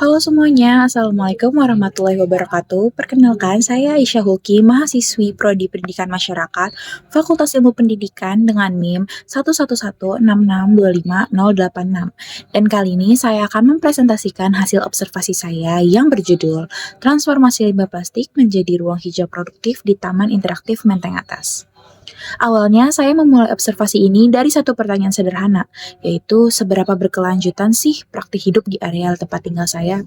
Halo semuanya, Assalamualaikum warahmatullahi wabarakatuh. Perkenalkan, saya Aisyah Hulki, mahasiswi Prodi Pendidikan Masyarakat, Fakultas Ilmu Pendidikan dengan NIM 11166250086. Dan kali ini saya akan mempresentasikan hasil observasi saya yang berjudul Transformasi Limbah Plastik Menjadi Ruang Hijau Produktif di Taman Interaktif Menteng Atas. Awalnya saya memulai observasi ini dari satu pertanyaan sederhana, yaitu seberapa berkelanjutan sih praktik hidup di areal tempat tinggal saya?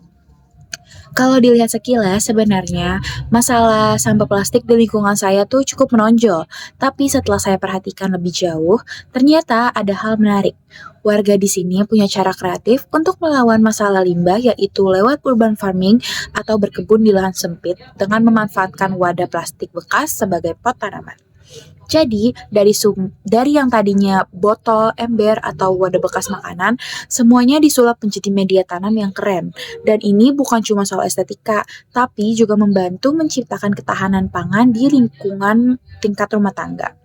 Kalau dilihat sekilas, sebenarnya masalah sampah plastik di lingkungan saya tuh cukup menonjol. Tapi setelah saya perhatikan lebih jauh, ternyata ada hal menarik. Warga di sini punya cara kreatif untuk melawan masalah limbah, yaitu lewat urban farming atau berkebun di lahan sempit dengan memanfaatkan wadah plastik bekas sebagai pot tanaman. Jadi, dari yang tadinya botol, ember, atau wadah bekas makanan, semuanya disulap menjadi media tanam yang keren. Dan ini bukan cuma soal estetika, tapi juga membantu menciptakan ketahanan pangan di lingkungan tingkat rumah tangga.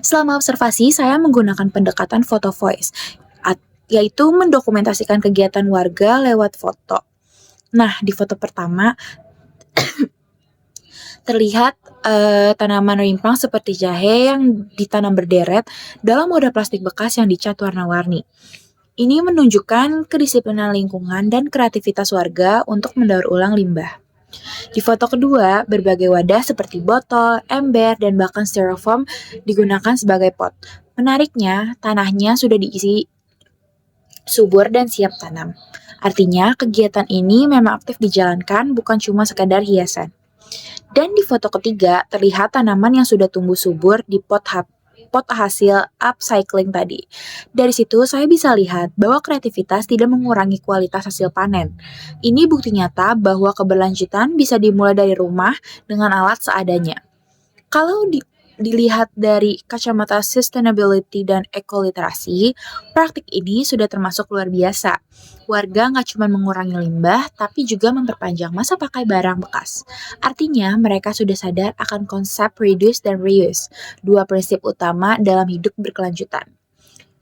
Selama observasi, saya menggunakan pendekatan photo voice, yaitu mendokumentasikan kegiatan warga lewat foto. Nah, di foto pertama, terlihat tanaman rimpang seperti jahe yang ditanam berderet dalam wadah plastik bekas yang dicat warna-warni. Ini menunjukkan kedisiplinan lingkungan dan kreativitas warga untuk mendaur ulang limbah. Di foto kedua, berbagai wadah seperti botol, ember, dan bahkan styrofoam digunakan sebagai pot. Menariknya, tanahnya sudah diisi subur dan siap tanam. Artinya, kegiatan ini memang aktif dijalankan, bukan cuma sekadar hiasan. Dan di foto ketiga, terlihat tanaman yang sudah tumbuh subur di pot hasil upcycling tadi. Dari situ, saya bisa lihat bahwa kreativitas tidak mengurangi kualitas hasil panen. Ini bukti nyata bahwa keberlanjutan bisa dimulai dari rumah dengan alat seadanya. Kalau dilihat dari kacamata sustainability dan ekoliterasi, praktik ini sudah termasuk luar biasa. Warga nggak cuma mengurangi limbah, tapi juga memperpanjang masa pakai barang bekas. Artinya, mereka sudah sadar akan konsep reduce dan reuse, dua prinsip utama dalam hidup berkelanjutan.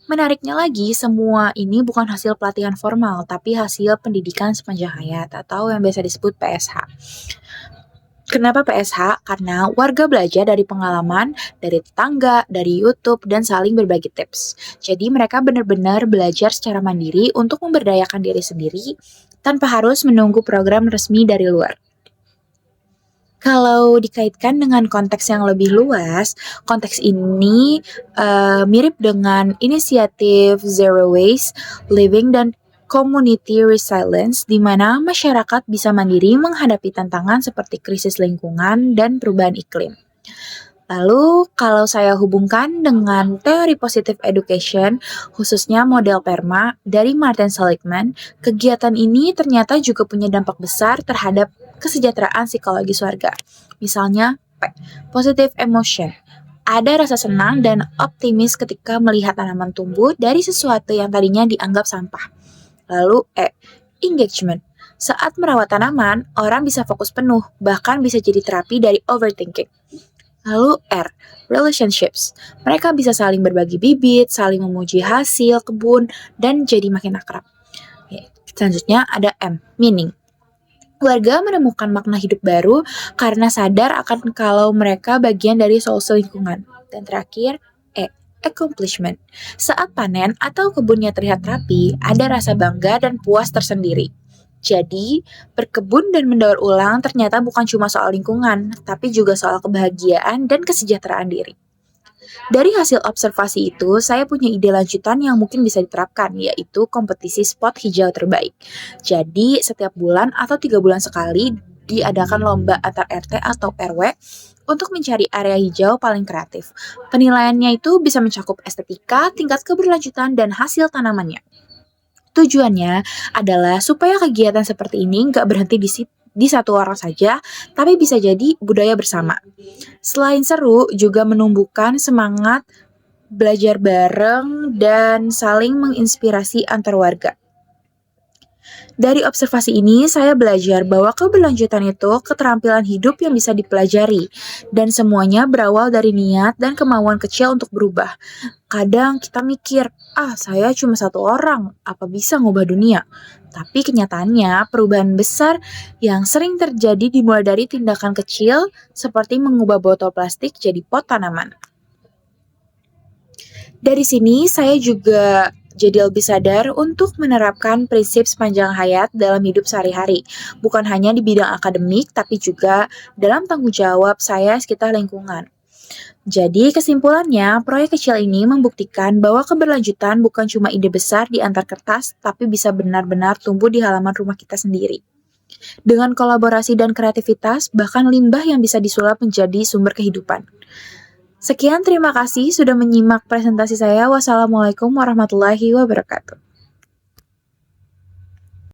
Menariknya lagi, semua ini bukan hasil pelatihan formal, tapi hasil pendidikan sepanjang hayat atau yang biasa disebut PSH. Kenapa PSH? Karena warga belajar dari pengalaman, dari tetangga, dari YouTube, dan saling berbagi tips. Jadi mereka benar-benar belajar secara mandiri untuk memberdayakan diri sendiri tanpa harus menunggu program resmi dari luar. Kalau dikaitkan dengan konteks yang lebih luas, konteks ini mirip dengan inisiatif Zero Waste Living dan Community Resilience, di mana masyarakat bisa mandiri menghadapi tantangan seperti krisis lingkungan dan perubahan iklim. Lalu, kalau saya hubungkan dengan teori positive education, khususnya model PERMA dari Martin Seligman, kegiatan ini ternyata juga punya dampak besar terhadap kesejahteraan psikologis warga. Misalnya, P, positive emotion. Ada rasa senang dan optimis ketika melihat tanaman tumbuh dari sesuatu yang tadinya dianggap sampah. Lalu engagement. Saat merawat tanaman, orang bisa fokus penuh, bahkan bisa jadi terapi dari overthinking. Lalu R, relationships. Mereka bisa saling berbagi bibit, saling memuji hasil kebun, dan jadi makin akrab. Selanjutnya ada M, meaning. Warga menemukan makna hidup baru karena sadar akan kalau mereka bagian dari solusi lingkungan. Dan terakhir, accomplishment. Saat panen atau kebunnya terlihat rapi, ada rasa bangga dan puas tersendiri. Jadi, berkebun dan mendaur ulang ternyata bukan cuma soal lingkungan, tapi juga soal kebahagiaan dan kesejahteraan diri. Dari hasil observasi itu, saya punya ide lanjutan yang mungkin bisa diterapkan, yaitu kompetisi spot hijau terbaik. Jadi, setiap bulan atau 3 bulan sekali diadakan lomba antar RT atau RW untuk mencari area hijau paling kreatif. Penilaiannya itu bisa mencakup estetika, tingkat keberlanjutan, dan hasil tanamannya. Tujuannya adalah supaya kegiatan seperti ini nggak berhenti di satu orang saja, tapi bisa jadi budaya bersama. Selain seru, juga menumbuhkan semangat belajar bareng dan saling menginspirasi antar warga. Dari observasi ini, saya belajar bahwa keberlanjutan itu keterampilan hidup yang bisa dipelajari, dan semuanya berawal dari niat dan kemauan kecil untuk berubah. Kadang kita mikir, saya cuma satu orang, apa bisa ngubah dunia? Tapi kenyataannya perubahan besar yang sering terjadi dimulai dari tindakan kecil seperti mengubah botol plastik jadi pot tanaman. Dari sini saya juga jadi lebih sadar untuk menerapkan prinsip sepanjang hayat dalam hidup sehari-hari. Bukan hanya di bidang akademik, tapi juga dalam tanggung jawab saya sekitar lingkungan. Jadi kesimpulannya, proyek kecil ini membuktikan bahwa keberlanjutan bukan cuma ide besar di antar kertas, tapi bisa benar-benar tumbuh di halaman rumah kita sendiri. Dengan kolaborasi dan kreativitas, bahkan limbah yang bisa disulap menjadi sumber kehidupan. Sekian, terima kasih sudah menyimak presentasi saya. Wassalamualaikum warahmatullahi wabarakatuh.